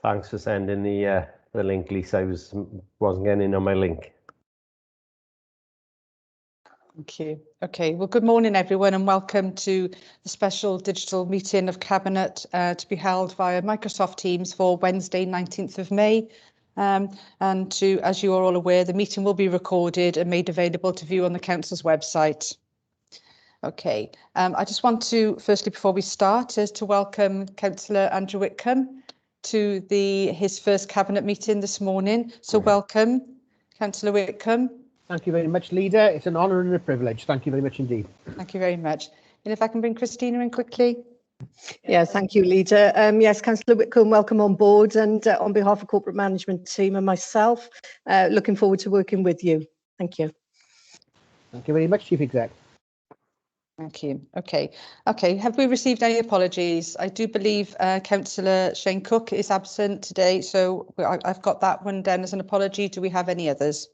Thanks for sending the link, Lisa. I wasn't getting in on my link. Thank you. Okay, well, good morning, everyone, and welcome to the special digital meeting of Cabinet to be held via Microsoft Teams for Wednesday, 19th of May. And as you are all aware, the meeting will be recorded and made available to view on the Council's website. Okay, I just want to, firstly, before we start, is to welcome Councillor Andrew Whitcomb to his first Cabinet meeting this morning. So welcome, Councillor Whitcomb. Thank you very much, Leader. It's an honour and a privilege. Thank you very much indeed. Thank you very much. And if I can bring Christina in quickly. Yeah, thank you, Leader. Yes, Councillor Whitcomb, welcome on board, and on behalf of corporate management team and myself, looking forward to working with you. Thank you. Thank you very much, Chief Exec. Thank you. Okay. Have we received any apologies? I do believe Councillor Shane Cook is absent today, so I've got that one down as an apology. Do we have any others?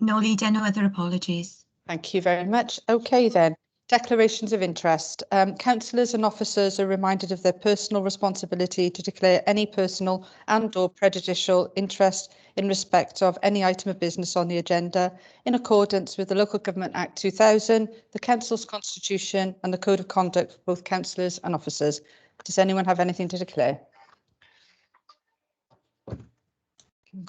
No, Leader, no other apologies. Thank you very much. Okay then. Declarations of interest. Councillors and officers are reminded of their personal responsibility to declare any personal and/or prejudicial interest in respect of any item of business on the agenda in accordance with the Local Government Act 2000, the Council's Constitution and the Code of Conduct for both councillors and officers. Does anyone have anything to declare?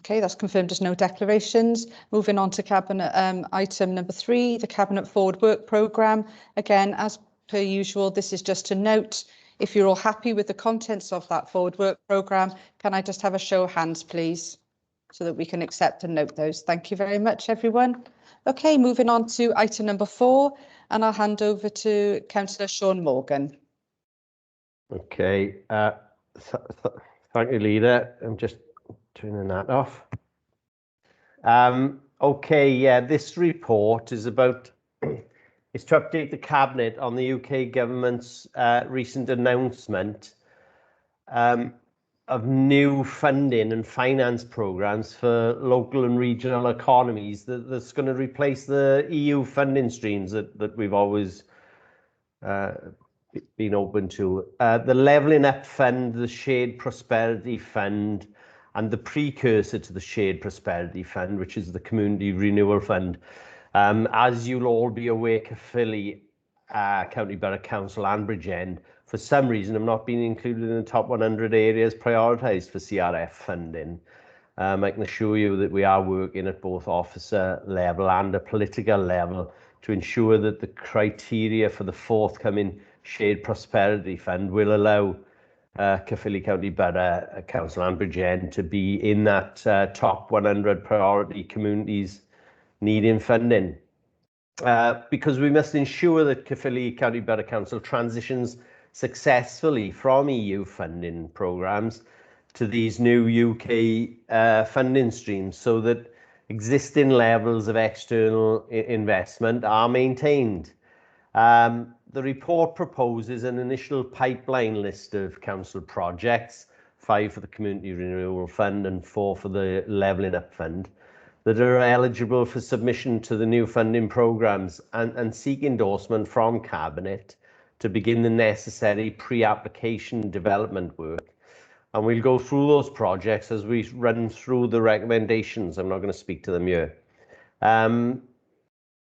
Okay, that's confirmed as no declarations. Moving on to Cabinet item number 3, the Cabinet Forward Work Programme. Again, as per usual, this is just to note, if you're all happy with the contents of that Forward Work Programme, can I just have a show of hands, please, so that we can accept and note those. Thank you very much, everyone. Okay, moving on to item number 4, and I'll hand over to Councillor Sean Morgan. Okay, thank you, Leader. I'm just turning that off. Okay, yeah, this report is about is to update the Cabinet on the UK government's recent announcement of new funding and finance programmes for local and regional economies that's going to replace the EU funding streams that we've always been open to. The Levelling Up Fund, the Shared Prosperity Fund, and the precursor to the Shared Prosperity Fund, which is the Community Renewal Fund. As you'll all be aware, Caerphilly, County Borough Council and Bridgend, for some reason, have not been included in the top 100 areas prioritised for CRF funding. I can assure you that we are working at both officer level and a political level to ensure that the criteria for the forthcoming Shared Prosperity Fund will allow Caerphilly County Borough Council and Bridgend to be in that top 100 priority communities needing funding. Because we must ensure that Caerphilly County Borough Council transitions successfully from EU funding programmes to these new UK funding streams so that existing levels of external investment are maintained. The report proposes an initial pipeline list of council projects, 5 for the Community Renewal Fund and 4 for the Levelling Up Fund, that are eligible for submission to the new funding programmes and seek endorsement from Cabinet to begin the necessary pre-application development work. And we'll go through those projects as we run through the recommendations. I'm not going to speak to them here.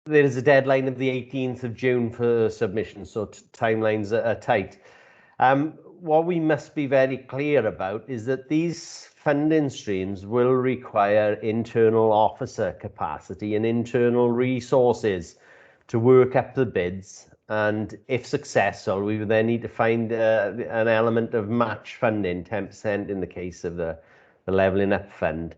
There is a deadline of the 18th of June for submission, so timelines are tight. What we must be very clear about is that these funding streams will require internal officer capacity and internal resources to work up the bids. And if successful, we would then need to find an element of match funding, 10% in the case of the Levelling Up Fund,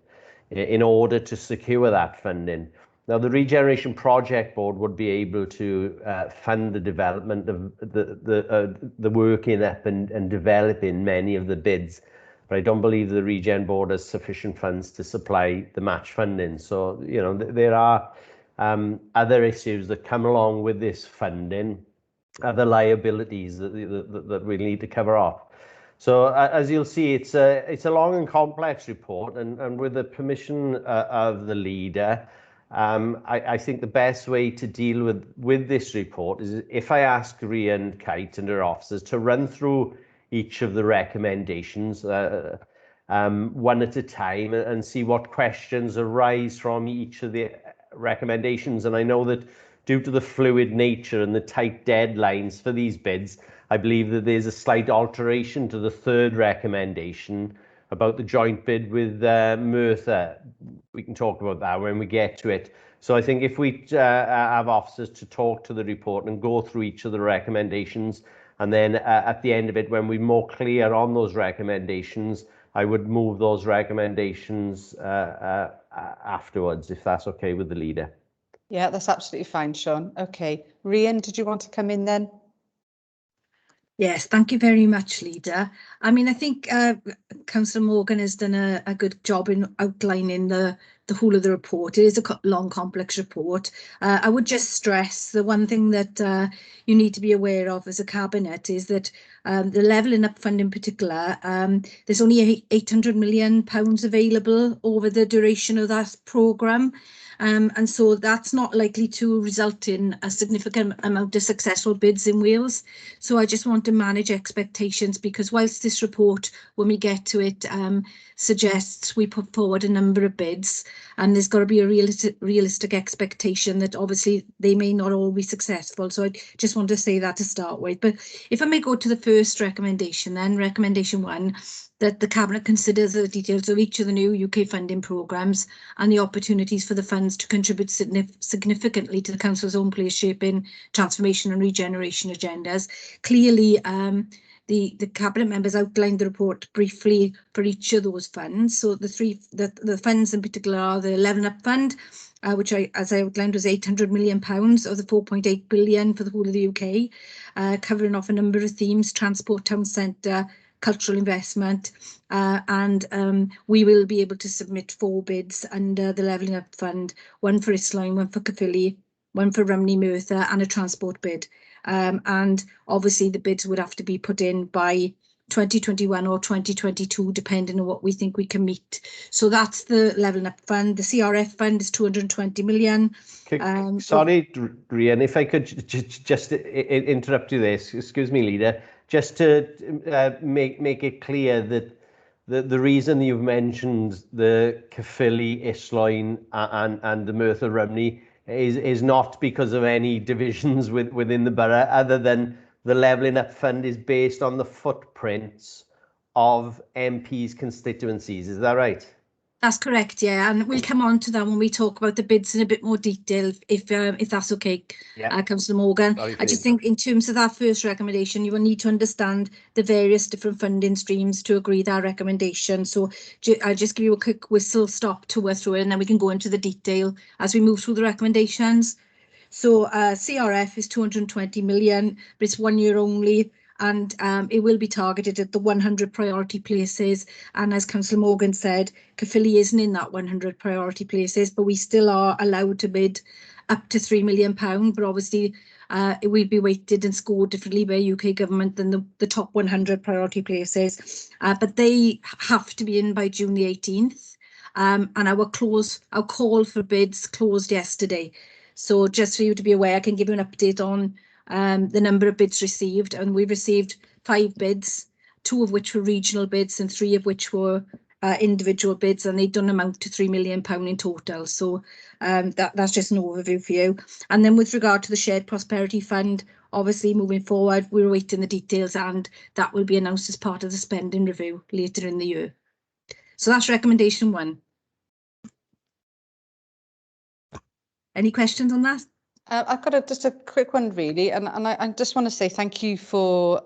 in order to secure that funding. Now, the Regeneration Project Board would be able to fund the development of the working up and developing many of the bids, but I don't believe the Regen Board has sufficient funds to supply the match funding. So, you know, there are other issues that come along with this funding, other liabilities that we need to cover off. So as you'll see, it's a long and complex report, and with the permission of the Leader, I think the best way to deal with this report is if I ask Ria and Kate and her officers to run through each of the recommendations one at a time and see what questions arise from each of the recommendations. And I know that due to the fluid nature and the tight deadlines for these bids, I believe that there's a slight alteration to the third recommendation about the joint bid with Merthyr. We can talk about that when we get to it. So I think if we have officers to talk to the report and go through each of the recommendations, and then at the end of it, when we're more clear on those recommendations, I would move those recommendations afterwards, if that's okay with the leader. Yeah, that's absolutely fine, Sean. Okay. Rian, did you want to come in then? Yes, thank you very much, Leader. I mean, I think Councillor Morgan has done a good job in outlining the whole of the report. It is a long, complex report. I would just stress the one thing that you need to be aware of as a cabinet is that the Levelling Up Fund in particular, there's only £800 million available over the duration of that programme. And so that's not likely to result in a significant amount of successful bids in Wales. So I just want to manage expectations, because whilst this report, when we get to it, suggests we put forward a number of bids, and there's got to be a realistic expectation that obviously they may not all be successful. So I just want to say that to start with. But if I may go to the first recommendation, then recommendation 1, that the Cabinet considers the details of each of the new UK funding programmes and the opportunities for the funds to contribute significantly to the Council's own place shaping, transformation and regeneration agendas. Clearly, the Cabinet members outlined the report briefly for each of those funds. So the funds in particular are the Levelling Up Fund, which as I outlined was £800 million of the £4.8 billion for the whole of the UK, covering off a number of themes: transport, town centre, cultural investment, and we will be able to submit 4 bids under the Levelling Up Fund, 1 for Islwyn, 1 for Caerphilly, 1 for Rumney Merthyr, and a transport bid. And obviously the bids would have to be put in by 2021 or 2022, depending on what we think we can meet. So that's the Levelling Up Fund. The CRF fund is 220 million. Sorry, Rian, if I could just interrupt you there, excuse me, Leader, just to make it clear that the reason you've mentioned the Caerphilly, Islwyn and the Merthyr Rumney is not because of any divisions within the borough, other than the Levelling Up Fund is based on the footprints of MPs' constituencies. Is that right? That's correct, yeah, and we'll come on to that when we talk about the bids in a bit more detail, if that's okay, yeah. Councillor Morgan. I just think in terms of that first recommendation, you will need to understand the various different funding streams to agree that recommendation. So I'll just give you a quick whistle stop tour through it, and then we can go into the detail as we move through the recommendations. So CRF is 220 million, but it's 1 year only. And it will be targeted at the 100 priority places. And as Councillor Morgan said, Caerphilly isn't in that 100 priority places, but we still are allowed to bid up to £3 million. But obviously, it will be weighted and scored differently by UK government than the top 100 priority places. But they have to be in by June the 18th. And our call for bids closed yesterday. So just for you to be aware, I can give you an update on the number of bids received, and we received 5 bids, 2 of which were regional bids and 3 of which were individual bids, and they don't amount to £3 million in total. So that's just an overview for you. And then with regard to the Shared Prosperity Fund, obviously moving forward, we're awaiting the details, and that will be announced as part of the spending review later in the year. So that's recommendation 1. Any questions on that? I've got just a quick one, really, and I just want to say thank you for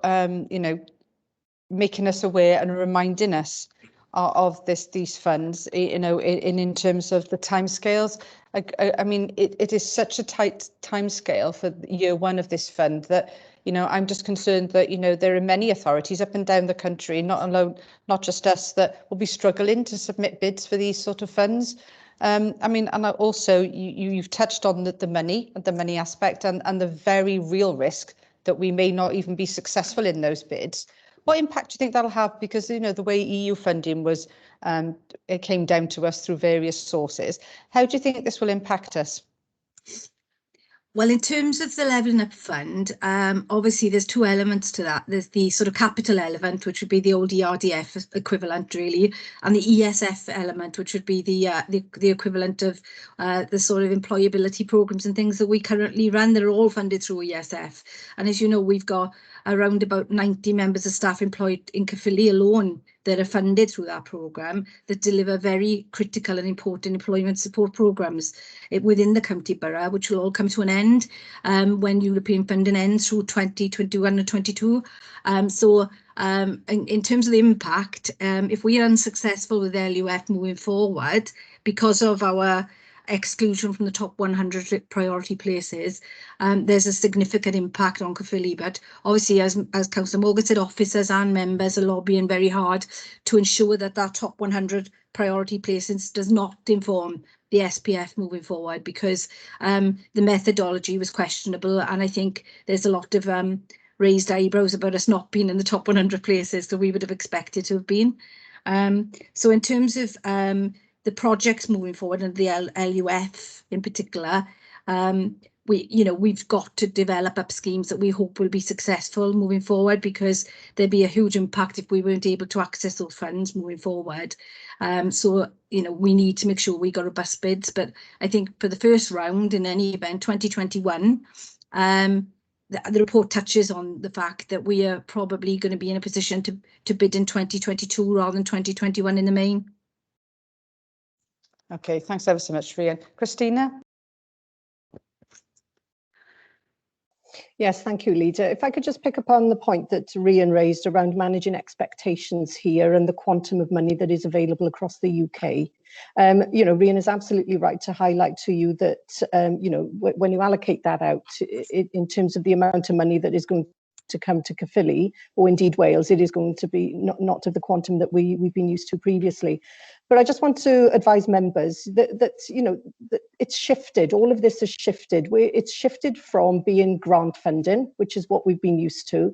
making us aware and reminding us of these funds, in terms of the timescales. I mean, it is such a tight timescale for year 1 of this fund that, I'm just concerned that, there are many authorities up and down the country, not just us, that will be struggling to submit bids for these sort of funds. I mean, and also you've touched on the money aspect and the very real risk that we may not even be successful in those bids. What impact do you think that'll have? Because, you know, the way EU funding was, it came down to us through various sources. How do you think this will impact us? Well, in terms of the Levelling Up Fund, obviously there's two elements to that. There's the sort of capital element, which would be the old ERDF equivalent, really, and the ESF element, which would be the equivalent of the sort of employability programs and things that we currently run. They're all funded through ESF. And as you know, we've got around about 90 members of staff employed in Caerphilly alone that are funded through that programme that deliver very critical and important employment support programmes within the county borough, which will all come to an end when European funding ends through 2021 and 22. In terms of the impact, if we are unsuccessful with LUF moving forward because of our exclusion from the top 100 priority places, there's a significant impact on Caerphilly. But obviously, as Councillor Morgan said, officers and members are lobbying very hard to ensure that that top 100 priority places does not inform the SPF moving forward, because the methodology was questionable, and I think there's a lot of raised eyebrows about us not being in the top 100 places that we would have expected to have been. So in terms of the projects moving forward and the LUF in particular, we've got to develop up schemes that we hope will be successful moving forward, because there'd be a huge impact if we weren't able to access those funds moving forward. We need to make sure we got robust bids. But I think for the first round, in any event, 2021, the report touches on the fact that we are probably going to be in a position to bid in 2022 rather than 2021 in the main. Okay, thanks ever so much, Rhian. Christina? Yes, thank you, Leader. If I could just pick up on the point that Rhian raised around managing expectations here and the quantum of money that is available across the UK. Rhian is absolutely right to highlight to you that, when you allocate that out in terms of the amount of money that is going to come to Caerphilly, or indeed Wales, it is going to be not of the quantum that we've been used to previously. But I just want to advise members that it's shifted. All of this has shifted. It's shifted from being grant funding, which is what we've been used to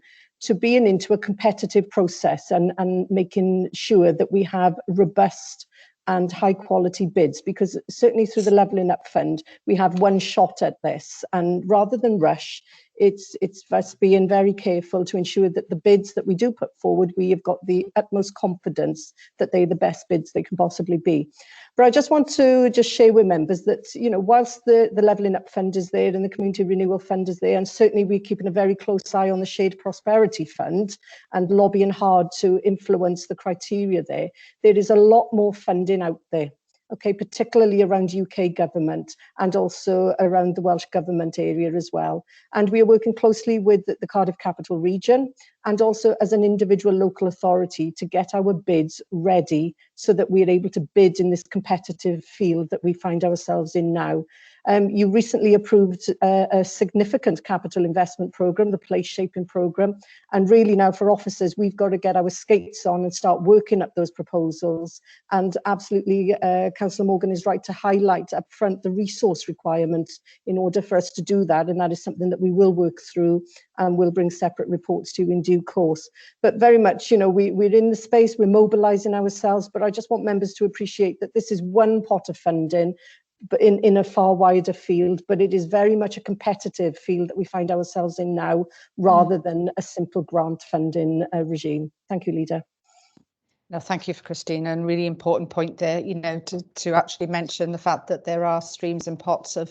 being into a competitive process and making sure that we have robust and high quality bids, because certainly through the Levelling Up Fund, we have one shot at this. And rather than rush, it's us being very careful to ensure that the bids that we do put forward, we have got the utmost confidence that they're the best bids they can possibly be. But I just want to share with members that, whilst the Levelling Up Fund is there and the Community Renewal Fund is there, and certainly we're keeping a very close eye on the Shared Prosperity Fund and lobbying hard to influence the criteria there, there is a lot more funding out there. Okay, particularly around UK government and also around the Welsh Government area as well. And we are working closely with the Cardiff Capital Region and also as an individual local authority to get our bids ready so that we are able to bid in this competitive field that we find ourselves in now. You recently approved a significant capital investment programme, the Place Shaping Programme, and really now for officers, we've got to get our skates on and start working up those proposals. And absolutely, Councillor Morgan is right to highlight up front the resource requirements in order for us to do that, and that is something that we will work through and we'll bring separate reports to you in due course. But very much, we're in the space, we're mobilising ourselves, but I just want members to appreciate that this is one pot of funding, but in a far wider field, but it is very much a competitive field that we find ourselves in now, rather than a simple grant funding regime. Thank you, Leader. No, thank you for Christina, and really important point there, to actually mention the fact that there are streams and pots of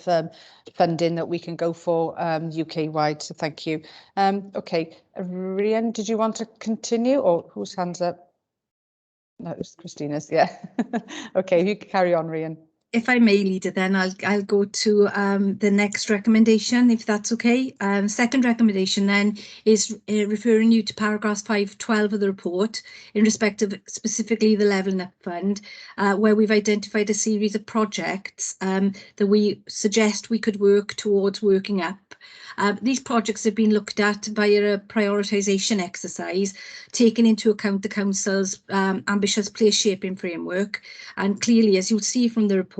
funding that we can go for UK-wide, so thank you. Okay, Rhian, did you want to continue, or whose hand's up? No, it's Christina's, yeah. Okay, you can carry on, Rhian. If I may, Leader, then I'll go to the next recommendation, if that's okay. Second recommendation then is referring you to paragraphs 5-12 of the report in respect of specifically the Levelling Up Fund, where we've identified a series of projects that we suggest we could work towards working up. These projects have been looked at via a prioritisation exercise, taking into account the Council's ambitious place shaping framework. And clearly, as you'll see from the report,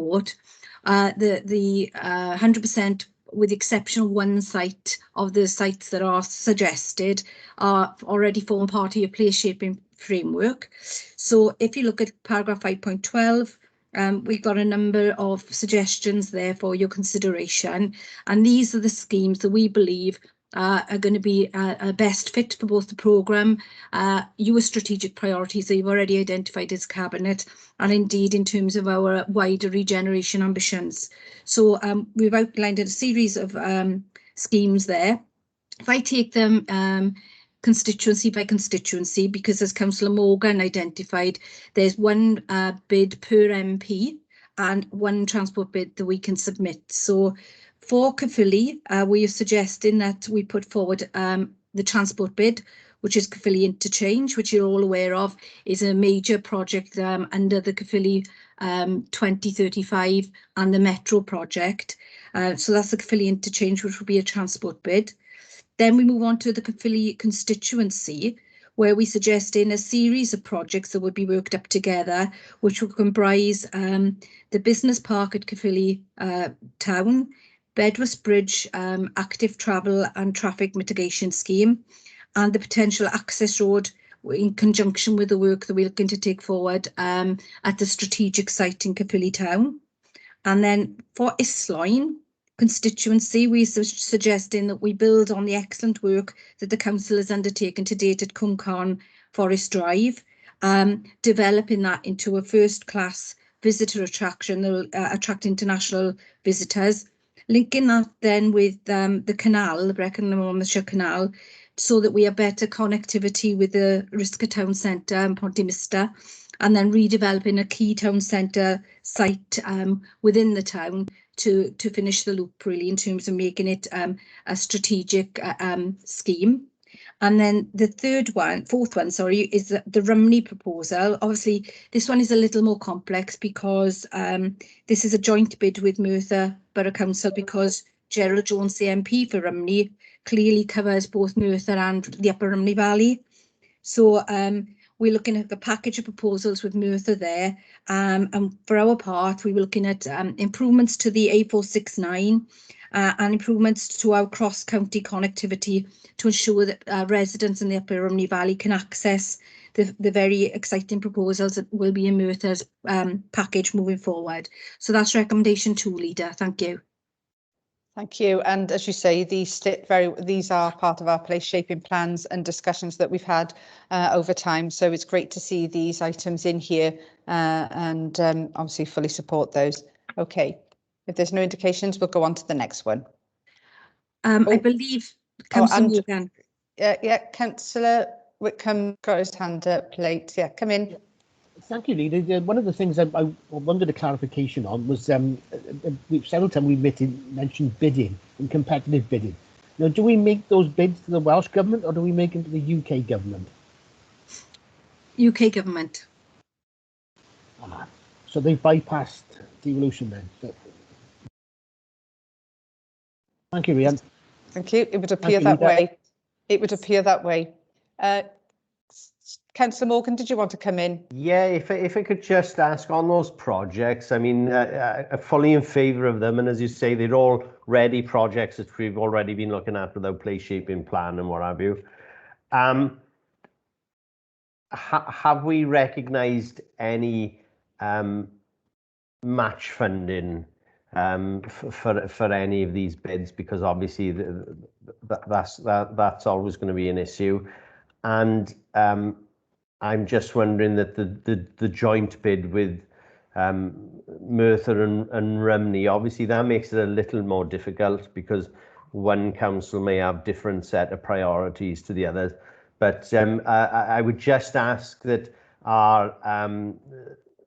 the 100% with the exception of one site of the sites that are suggested, are already form part of your place shaping framework. So if you look at paragraph 5.12, we've got a number of suggestions there for your consideration, and these are the schemes that we believe are going to be a best fit for both the programme, your strategic priorities that you've already identified as Cabinet, and indeed in terms of our wider regeneration ambitions. So we've outlined a series of schemes there. If I take them constituency by constituency, because as Councillor Morgan identified, there's one bid per MP and one transport bid that we can submit. So for Caerphilly, we are suggesting that we put forward the transport bid, which is Caerphilly Interchange, which you're all aware of, is a major project under the Caerphilly 2035 and the Metro project. So that's the Caerphilly Interchange, which will be a transport bid. Then we move on to the Caerphilly constituency, where we suggest in a series of projects that would be worked up together, which will comprise the business park at Caerphilly town, Bedwas Bridge active travel and traffic mitigation scheme, and the potential access road in conjunction with the work that we're looking to take forward at the strategic site in Caerphilly town. And then for Isloyn constituency, we're suggesting that we build on the excellent work that the council has undertaken to date at Cwm Carn Forest Drive, developing that into a first-class visitor attraction that will attract international visitors, linking that then with the canal, the Brecon and Monmouthshire Canal, so that we have better connectivity with the Risca Town Centre and Pontymister, and then redeveloping a key town centre site within the town to finish the loop, really, in terms of making it a strategic scheme. And then the fourth one, is the Rumney proposal. Obviously, this one is a little more complex because this is a joint bid with Merthyr Borough Council, because Gerald Jones, the MP for Rumney, clearly covers both Merthyr and the Upper Rumney Valley. So we're looking at a package of proposals with Merthyr there. And for our part, we were looking at improvements to the A469 and improvements to our cross-county connectivity to ensure that residents in the Upper Rumney Valley can access the very exciting proposals that will be in Merthyr's package moving forward. So that's recommendation 2, Leader. Thank you. Thank you. And as you say, these are part of our place shaping plans and discussions that we've had over time. So it's great to see these items in here and obviously fully support those. Okay, if there's no indications, we'll go on to the next one. I believe Councillor Morgan. Yeah, Councillor Wickham got his hand up late. Yeah, come in. Thank you, Leader. One of the things I wanted a clarification on was several times we mentioned bidding and competitive bidding. Now, do we make those bids to the Welsh Government or do we make them to the UK Government? UK Government. So they've bypassed devolution then. So, thank you, Rhian. Thank you. It would appear that way. It would appear that way. Councillor Morgan, did you want to come in? Yeah, if I could just ask on those projects, I mean, I'm fully in favour of them. And as you say, they're all ready projects that we've already been looking at with our place shaping plan and what have you. Have we recognised any match funding for any of these bids? Because obviously that's always going to be an issue. And I'm just wondering that the joint bid with Merthyr and Rumney, obviously that makes it a little more difficult because one council may have different set of priorities to the others. But I would just ask that our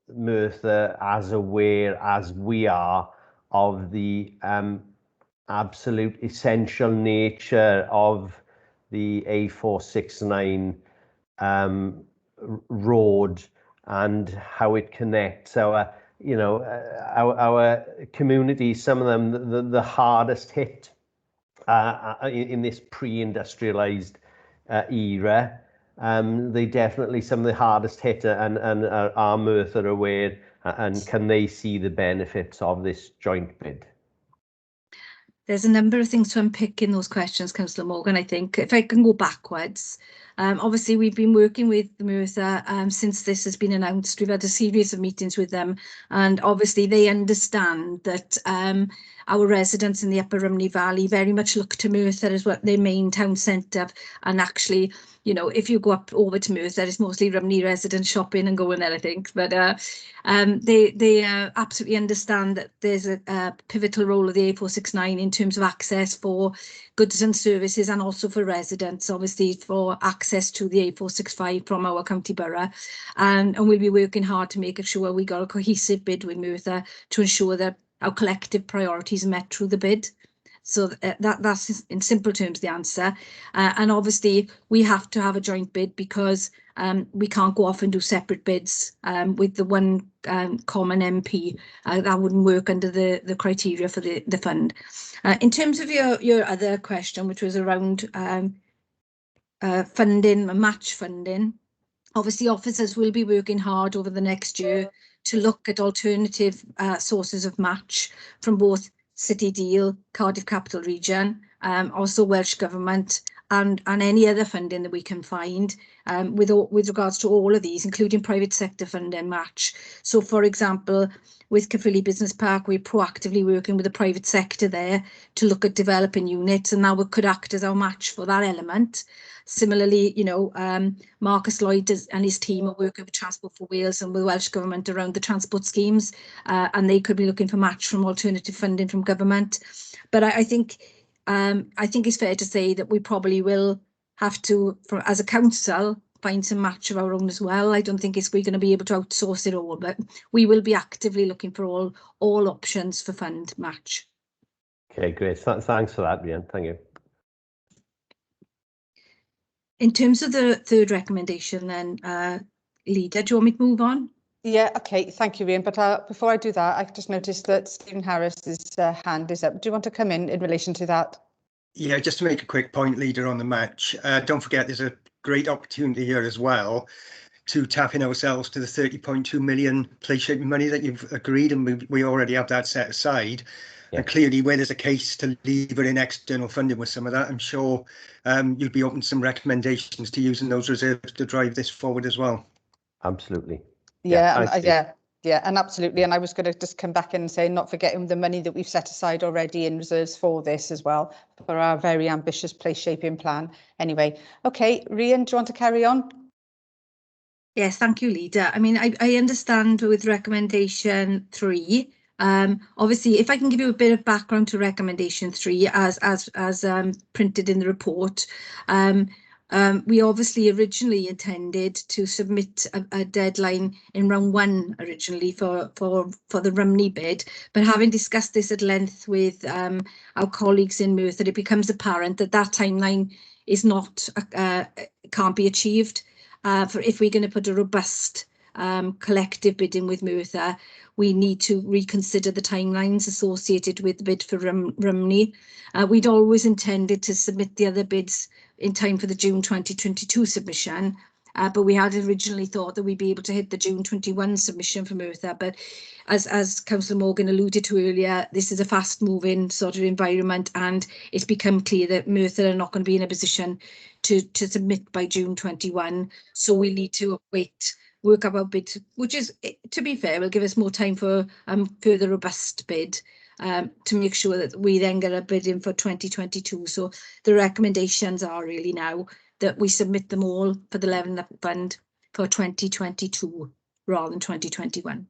Merthyr, as aware as we are of the absolute essential nature of the A469 road and how it connects our communities, some of them the hardest hit in this pre-industrialized era. They definitely some of the hardest hit and are Merthyr aware and can they see the benefits of this joint bid? There's a number of things to unpick in those questions, Councillor Morgan, I think. If I can go backwards, obviously we've been working with Merthyr since this has been announced. We've had a series of meetings with them, and obviously they understand that our residents in the Upper Rhymney Valley very much look to Merthyr as what their main town centre. And actually, you know, if you go up over to Merthyr, it's mostly Rhymney residents shopping and going there, I think. But they absolutely understand that there's a pivotal role of the A469 in terms of access for goods and services, and also for residents, obviously for access to the A465 from our county borough. And we'll be working hard to make sure we got a cohesive bid with Merthyr to ensure that our collective priorities are met through the bid. So that's in simple terms the answer. And obviously we have to have a joint bid because we can't go off and do separate bids with the one common MP. That wouldn't work under the criteria for the fund. In terms of your other question, which was around funding, match funding, obviously officers will be working hard over the next year to look at alternative sources of match from both City Deal, Cardiff Capital Region, also Welsh Government, and any other funding that we can find with regards to all of these, including private sector funding match. So, for example, with Caerphilly Business Park, we're proactively working with the private sector there to look at developing units, and now we could act as our match for that element. Similarly, you know, Marcus Lloyd and his team are working with Transport for Wales and with Welsh Government around the transport schemes, and they could be looking for match from alternative funding from government. But I think it's fair to say that we probably will have to, as a council, find some match of our own as well. I don't think we're going to be able to outsource it all, but we will be actively looking for all options for fund match. Okay, great. Thanks for that, Rhian. Thank you. In terms of the third recommendation then, Leader, do you want me to move on? Yeah, okay, thank you, Rhian. But before I do that, I just noticed that Stephen Harris's hand is up. Do you want to come in relation to that? Yeah, just to make a quick point, Leader, on the match. Don't forget, there's a great opportunity here as well to tap in ourselves to the 30.2 million place shaping money that you've agreed, and we already have that set aside. Yeah. And clearly, where there's a case to leave it in external funding with some of that, I'm sure you'll be open to some recommendations to using those reserves to drive this forward as well. Absolutely. Yeah, and absolutely. And I was going to just come back in and say, not forgetting the money that we've set aside already in reserves for this as well, for our very ambitious place shaping plan. Anyway, okay, Rhian, do you want to carry on? Yes, thank you, Leader. I mean, I understand with recommendation 3. Obviously, if I can give you a bit of background to recommendation 3 as printed in the report. We obviously originally intended to submit a deadline in round 1 originally for the Rhymney bid, but having discussed this at length with our colleagues in Merthyr, it becomes apparent that timeline is not can't be achieved. If we're going to put a robust collective bidding with Merthyr, we need to reconsider the timelines associated with the bid for Rhymney. We'd always intended to submit the other bids in time for the June 2022 submission, but we had originally thought that we'd be able to hit the June 21 submission for Merthyr. But as Councillor Morgan alluded to earlier, this is a fast-moving sort of environment, and it's become clear that Merthyr are not going to be in a position to submit by June 21. So we need to work up our bid, which is, to be fair, will give us more time for further robust bid. To make sure that we then get a bid in for 2022. So the recommendations are really now that we submit them all for the Levelling Up Fund for 2022 rather than 2021.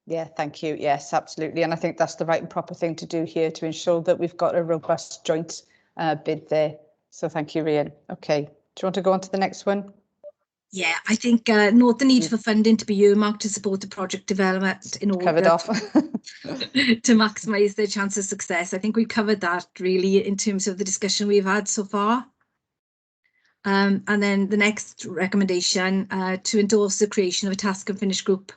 Yeah, thank you. Yes, absolutely. And I think that's the right and proper thing to do here to ensure that we've got a robust joint bid there. So thank you, Rhian. Okay, do you want to go on to the next one? Yeah, I think note the need for funding to be earmarked to support the project development in order covered off to maximise their chance of success. I think we've covered that really in terms of the discussion we've had so far. And then the next recommendation to endorse the creation of a task and finish group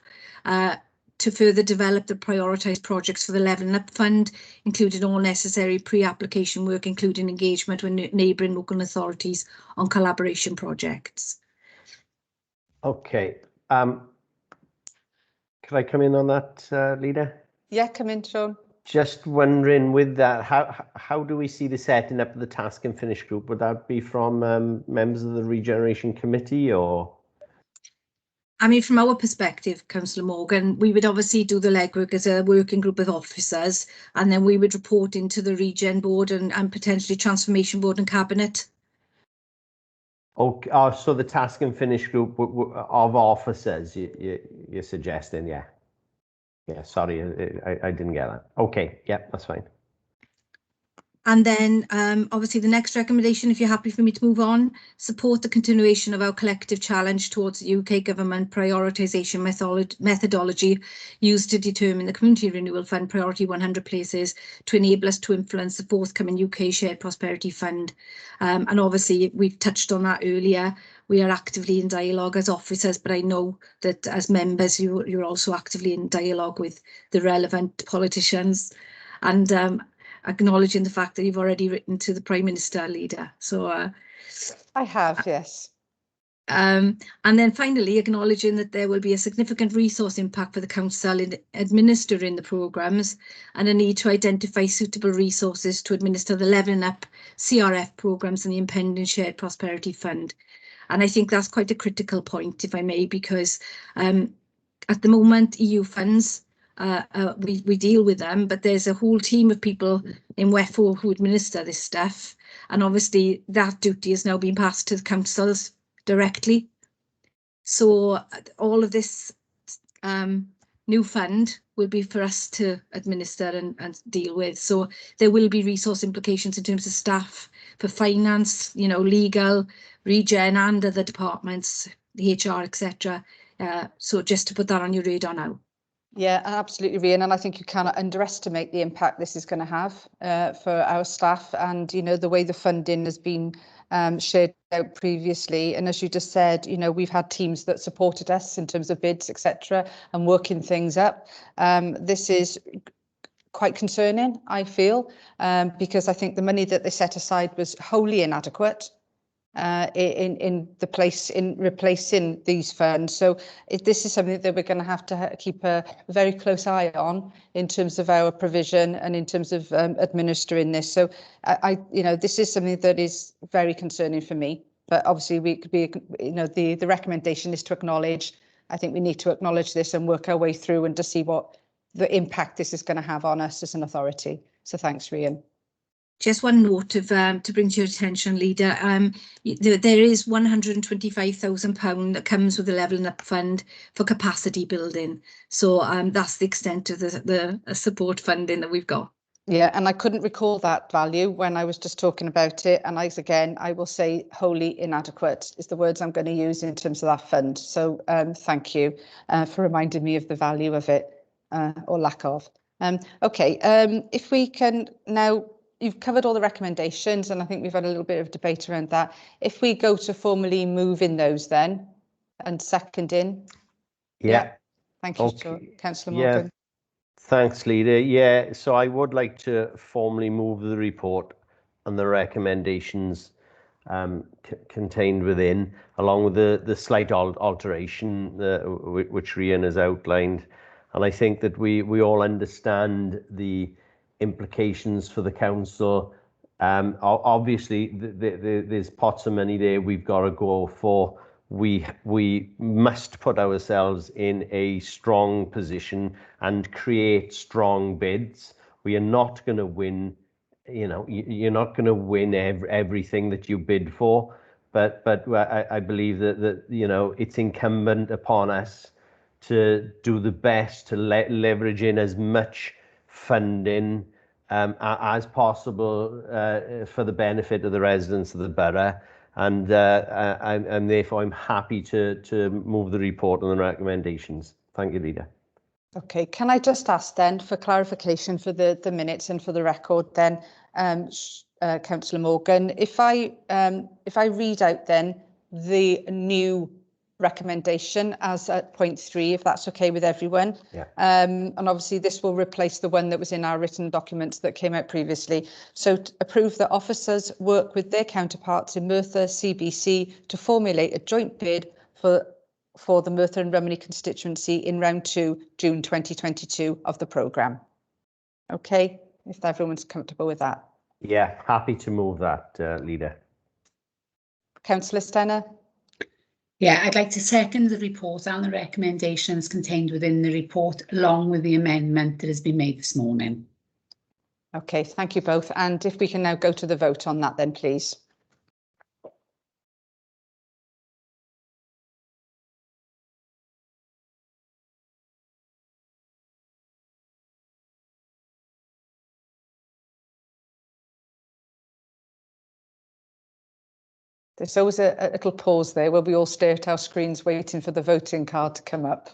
to further develop the prioritised projects for the Levelling Up Fund, including all necessary pre-application work, including engagement with neighbouring local authorities on collaboration projects. Okay. Could I come in on that, Leader? Yeah, come in, Sean. Just wondering with that, how do we see the setting up of the task and finish group? Would that be from members of the Regeneration Committee or? I mean, from our perspective, Councillor Morgan, we would obviously do the legwork as a working group of officers, and then we would report into the Regen Board and potentially Transformation Board and Cabinet. Okay, so the task and finish group of officers, you're suggesting, yeah. Yeah, sorry, I didn't get that. Okay, yeah, that's fine. And then obviously the next recommendation, if you're happy for me to move on, support the continuation of our collective challenge towards the UK government prioritisation methodology used to determine the Community Renewal Fund priority 100 places to enable us to influence the forthcoming UK Shared Prosperity Fund. And obviously we've touched on that earlier. We are actively in dialogue as officers, but I know that as members you're also actively in dialogue with the relevant politicians. And acknowledging the fact that you've already written to the Prime Minister, Leader. So I have, yes. And then finally, acknowledging that there will be a significant resource impact for the Council in administering the programmes and a need to identify suitable resources to administer the Levelling Up CRF programmes and the impending Shared Prosperity Fund. And I think that's quite a critical point, if I may, because at the moment, EU funds, we deal with them, but there's a whole team of people in WEFO who administer this stuff. And obviously that duty is now being passed to the councils directly. So all of this new fund will be for us to administer and deal with. So there will be resource implications in terms of staff, for finance, you know, legal, regen and other departments, the HR, etc. So just to put that on your radar now. Yeah, absolutely, Rhian, and I think you cannot underestimate the impact this is going to have for our staff, and you know the way the funding has been shared out previously. And as you just said, you know, we've had teams that supported us in terms of bids, etc., and working things up. This is quite concerning, I feel, because I think the money that they set aside was wholly inadequate. In replacing these funds. So this is something that we're going to have to keep a very close eye on in terms of our provision and in terms of administering this. So you know, this is something that is very concerning for me. But obviously, we could be, you know, the recommendation is to acknowledge. I think we need to acknowledge this and work our way through and to see what the impact this is going to have on us as an authority. So thanks, Rhian. Just one note of to bring to your attention, Leader. There is £125,000 that comes with the Levelling Up Fund for capacity building. So that's the extent of the support funding that we've got. Yeah, and I couldn't recall that value when I was just talking about it. And I will say wholly inadequate is the words I'm going to use in terms of that fund. So thank you for reminding me of the value of it or lack of. Okay, if we can now. You've covered all the recommendations, and I think we've had a little bit of debate around that. If we go to formally moving those then, and seconding. Yeah. Thank you, Okay. Councillor Morgan. Yeah. Thanks, Leader. Yeah, so I would like to formally move the report and the recommendations contained within, along with the slight alteration which Rhian has outlined. And I think that we all understand the implications for the council. Obviously, there's pots of money there we've got to go for. We must put ourselves in a strong position and create strong bids. We are not going to win, you know, you're not going to win everything that you bid for, but I believe that you know, it's incumbent upon us to do the best to leverage in as much funding as possible for the benefit of the residents of the borough, and therefore I'm happy to move the report and the recommendations. Thank you, Leader. Okay, can I just ask then for clarification for the minutes and for the record then, Councillor Morgan, if I read out then the new recommendation as at point 3, if that's okay with everyone. Yeah. And obviously this will replace the one that was in our written documents that came out previously. So to approve that officers work with their counterparts in Merthyr CBC to formulate a joint bid for the Merthyr and Rumney constituency in round 2, June 2022 of the programme. Okay, if everyone's comfortable with that. Yeah, happy to move that, Leader. Councillor Stenner? Yeah, I'd like to second the report and the recommendations contained within the report, along with the amendment that has been made this morning. Okay, thank you both. And if we can now go to the vote on that then, please. There's always a little pause there where we all stare at our screens waiting for the voting card to come up.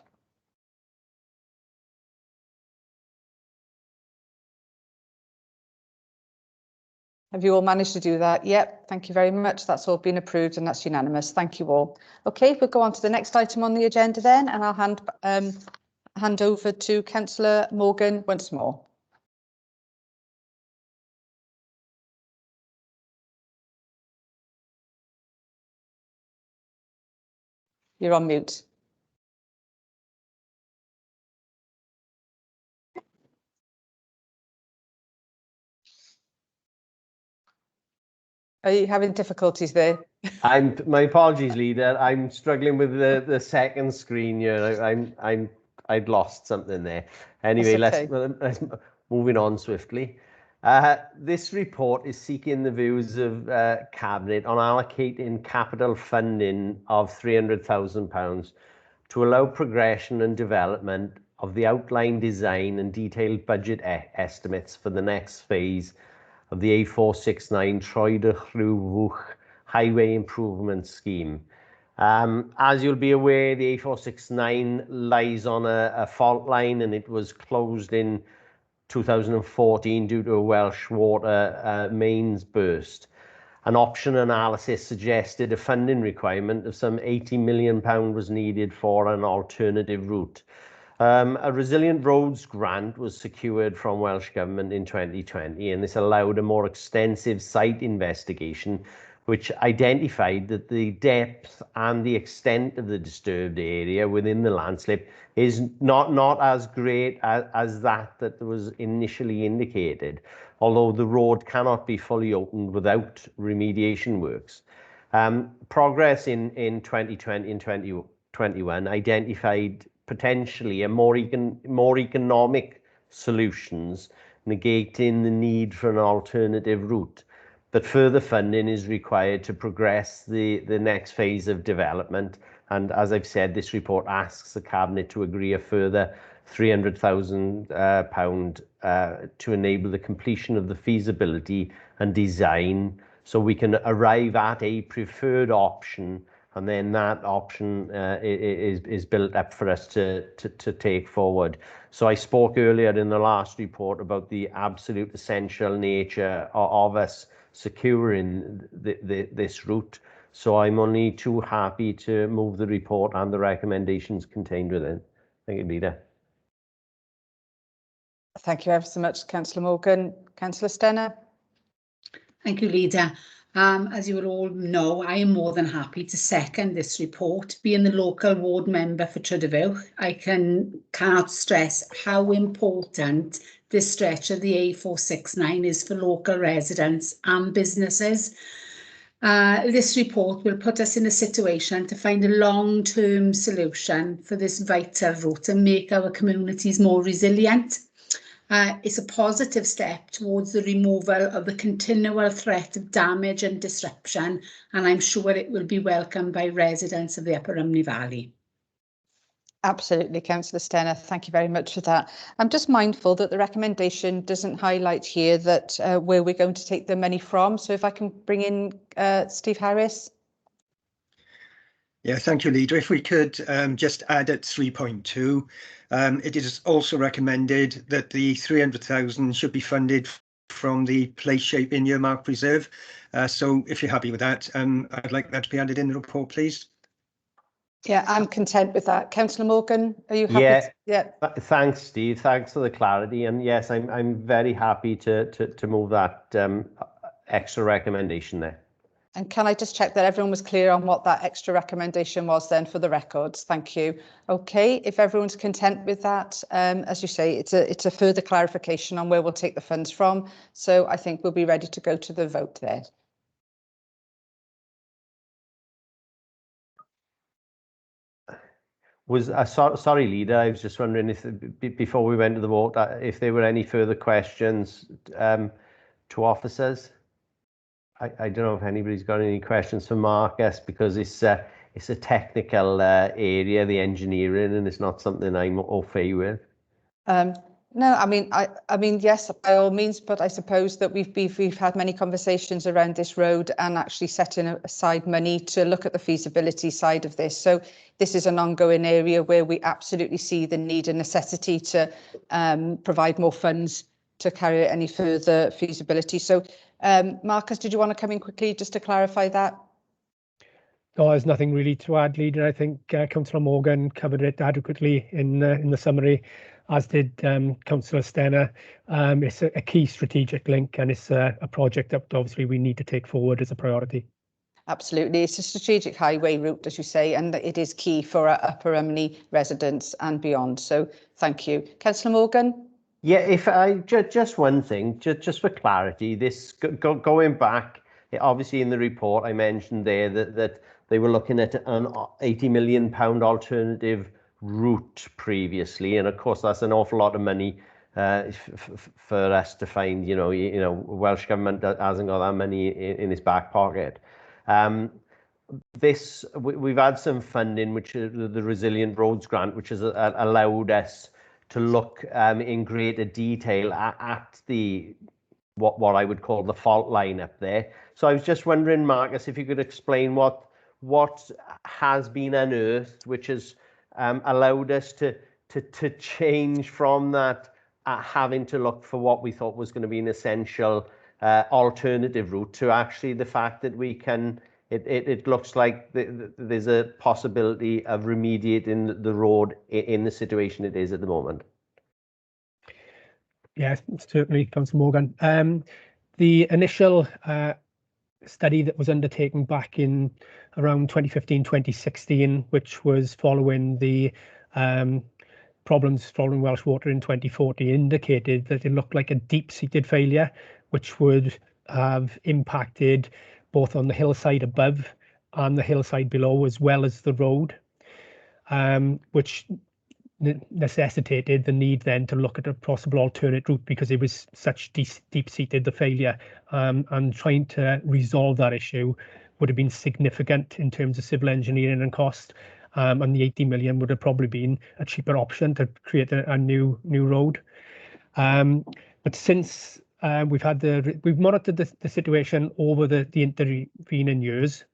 Have you all managed to do that? Yep, thank you very much. That's all been approved and that's unanimous. Thank you all. Okay, we'll go on to the next item on the agenda then, and I'll hand over to Councillor Morgan once more. You're on mute. Are you having difficulties there? My apologies, Leader. I'm struggling with the second screen here. I'd lost something there. Anyway, okay. let's moving on swiftly. This report is seeking the views of Cabinet on allocating capital funding of £300,000 to allow progression and development of the outline design and detailed budget estimates for the next phase of the A469 Troy de Llywch Highway Improvement Scheme. As you'll be aware, the A469 lies on a fault line and it was closed in 2014 due to a Welsh water mains burst. An option analysis suggested a funding requirement of some £80 million was needed for an alternative route. A Resilient Roads grant was secured from Welsh Government in 2020, and this allowed a more extensive site investigation which identified that the depth and the extent of the disturbed area within the landslip is not as great as that was initially indicated, although the road cannot be fully opened without remediation works. Progress in 2020 and 2021 identified potentially a more economic solutions, negating the need for an alternative route. But further funding is required to progress the next phase of development. And as I've said, this report asks the Cabinet to agree a further £300,000 to enable the completion of the feasibility and design, so we can arrive at a preferred option, and then that option is built up for us to take forward. So I spoke earlier in the last report about the absolute essential nature of us securing this route. So I'm only too happy to move the report and the recommendations contained within. Thank you, Leader. Thank you ever so much, Councillor Morgan. Councillor Stenner? Thank you, Leader. As you will all know, I am more than happy to second this report. Being the local ward member for Trydeville, I cannot stress how important this stretch of the A469 is for local residents and businesses. This report will put us in a situation to find a long-term solution for this vital route and make our communities more resilient. It's a positive step towards the removal of the continual threat of damage and disruption, and I'm sure it will be welcomed by residents of the Upper Rhymney Valley. Absolutely, Councillor Stenner. Thank you very much for that. I'm just mindful that the recommendation doesn't highlight here that where we're going to take the money from. So if I can bring in Steve Harris. Yeah, thank you, Leader. If we could just add at 3.2, it is also recommended that the 300,000 should be funded from the place shape in earmark reserve. So if you're happy with that, I'd like that to be added in the report, please. Yeah, I'm content with that. Councillor Morgan, are you happy? Yeah. Thanks, Steve. Thanks for the clarity. And yes, I'm very happy to move that extra recommendation there. And can I just check that everyone was clear on what that extra recommendation was then for the records? Thank you. Okay, if everyone's content with that, as you say, it's a further clarification on where we'll take the funds from. So I think we'll be ready to go to the vote there. Sorry, Leader, I was just wondering if before we went to the vote, if there were any further questions to officers. I don't know if anybody's got any questions for Marcus, because it's a technical area, the engineering, and it's not something I'm au fait with. No, I mean, yes, by all means, but I suppose that we've had many conversations around this road and actually setting aside money to look at the feasibility side of this. So this is an ongoing area where we absolutely see the need and necessity to provide more funds to carry out any further feasibility. So Marcus, did you want to come in quickly just to clarify that? No, there's nothing really to add, Leader. I think Councillor Morgan covered it adequately in the summary, as did Councillor Stenner. It's a key strategic link, and it's a project that obviously we need to take forward as a priority. Absolutely, it's a strategic highway route, as you say, and it is key for our Upper Umney residents and beyond. So thank you. Councillor Morgan? Yeah, if I just one thing, just for clarity, this going back, obviously in the report I mentioned there that they were looking at an £80 million alternative route previously, and of course that's an awful lot of money for us to find. You know, Welsh Government hasn't got that money in its back pocket. We've had some funding, which is the Resilient Roads Grant, which has allowed us to look in greater detail at the what I would call the fault line up there. So I was just wondering, Marcus, if you could explain what has been unearthed, which has allowed us to change from that having to look for what we thought was going to be an essential alternative route to actually the fact that we can. It looks like there's a possibility of remediating the road in the situation it is at the moment. Yeah, certainly, Councillor Morgan. The initial study that was undertaken back in around 2015-2016, which was following the problems following Welsh Water in 2040, indicated that it looked like a deep-seated failure, which would have impacted both on the hillside above and the hillside below, as well as the road, which necessitated the need then to look at a possible alternate route, because it was such deep-seated, the failure, and trying to resolve that issue would have been significant in terms of civil engineering and cost, and the 80 million would have probably been a cheaper option to create a new road. But since we've monitored the situation over the intervening years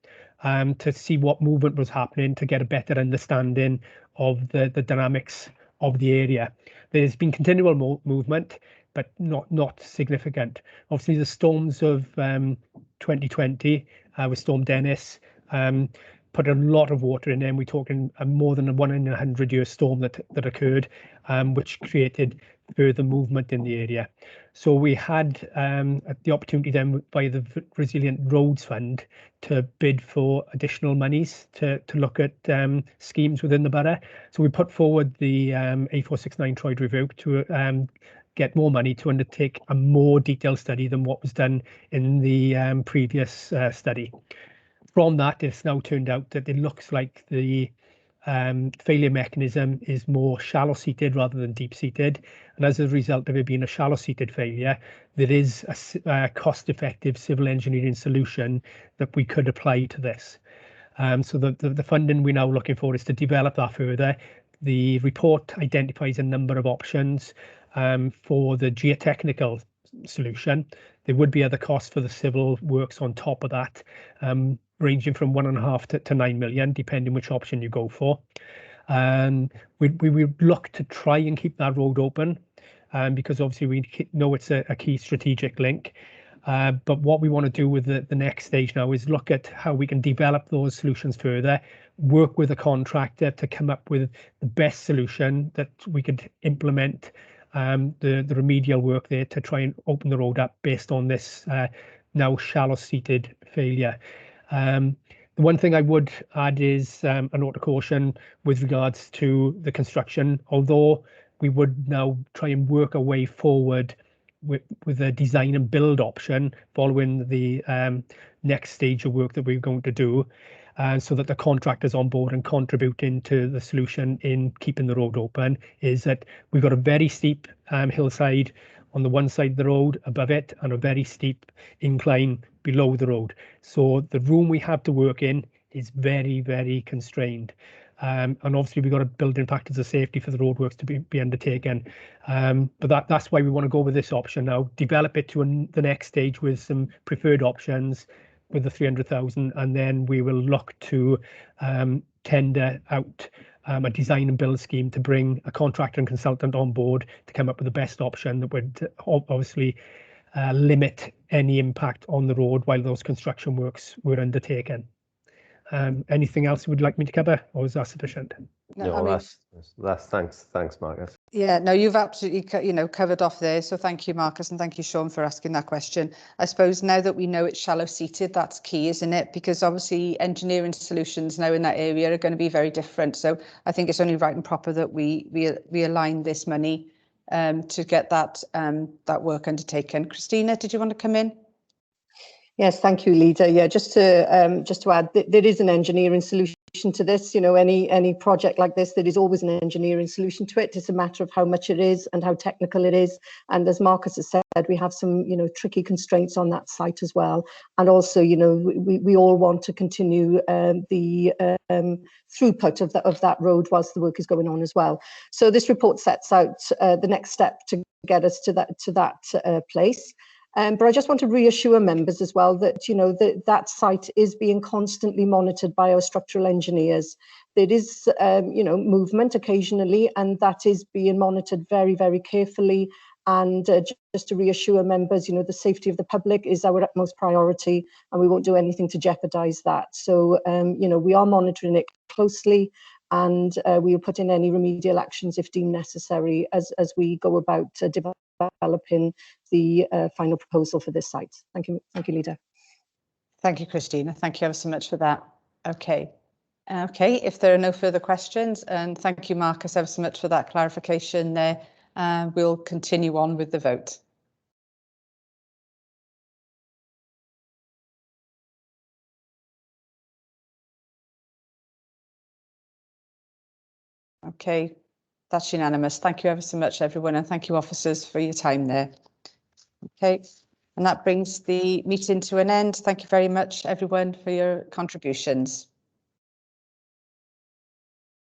to see what movement was happening, to get a better understanding of the dynamics of the area. There's been continual movement, but not significant. Obviously, the storms of 2020 with Storm Dennis put a lot of water in there, and we're talking more than a 1 in 100-year storm that occurred, which created further movement in the area. So we had the opportunity then by the Resilient Roads Fund to bid for additional monies to look at schemes within the borough. So we put forward the A469 Troyd review to get more money to undertake a more detailed study than what was done in the previous study. From that, it's now turned out that it looks like the failure mechanism is more shallow-seated rather than deep-seated, and as a result of it being a shallow-seated failure, there is a cost-effective civil engineering solution that we could apply to this. So the funding we're now looking for is to develop that further. The report identifies a number of options for the geotechnical solution. There would be other costs for the civil works on top of that, ranging from 1.5 to 9 million, depending which option you go for. We would look to try and keep that road open, because obviously we know it's a key strategic link. But what we want to do with the next stage now is look at how we can develop those solutions further, work with a contractor to come up with the best solution that we could implement the remedial work there to try and open the road up based on this now shallow-seated failure. The one thing I would add is a note of caution with regards to the construction, although we would now try and work our way forward with the design and build option following the next stage of work that we're going to do, so that the contractors on board and contributing to the solution in keeping the road open, is that we've got a very steep hillside on the one side of the road above it and a very steep incline below the road. So the room we have to work in is very, very constrained. And obviously we've got to build in factors of safety for the roadworks to be undertaken. But that's why we want to go with this option now, develop it to the next stage with some preferred options with the 300,000, and then we will look to tender out a design and build scheme to bring a contractor and consultant on board to come up with the best option that would obviously limit any impact on the road while those construction works were undertaken. Anything else you would like me to cover, or is that sufficient? No, I mean, that's thanks, Marcus. Yeah, no, you've absolutely covered off there. So thank you, Marcus, and thank you, Sean, for asking that question. I suppose now that we know it's shallow seated, that's key, isn't it? Because obviously engineering solutions now in that area are going to be very different. So I think it's only right and proper that we align this money to get that work undertaken. Christina, did you want to come in? Yes, thank you, Lida. Yeah, just to add, there is an engineering solution to this. You know, any project like this, there is always an engineering solution to it. It's a matter of how much it is and how technical it is. And as Marcus has said, we have some, tricky constraints on that site as well. And also, we all want to continue the throughput of that road whilst the work is going on as well. So this report sets out the next step to get us to that place. But I just want to reassure members as well that, that site is being constantly monitored by our structural engineers. There is, movement occasionally, and that is being monitored very, very carefully. And just to reassure members, the safety of the public is our utmost priority, and we won't do anything to jeopardize that. So, we are monitoring it closely, and we will put in any remedial actions if deemed necessary as we go about developing the final proposal for this site. Thank you, Lida. Thank you, Christina. Thank you ever so much for that. Okay, if there are no further questions, and thank you, Marcus, ever so much for that clarification there, we'll continue on with the vote. Okay, that's unanimous. Thank you ever so much, everyone, and thank you, officers, for your time there. Okay, and that brings the meeting to an end. Thank you very much, everyone, for your contributions.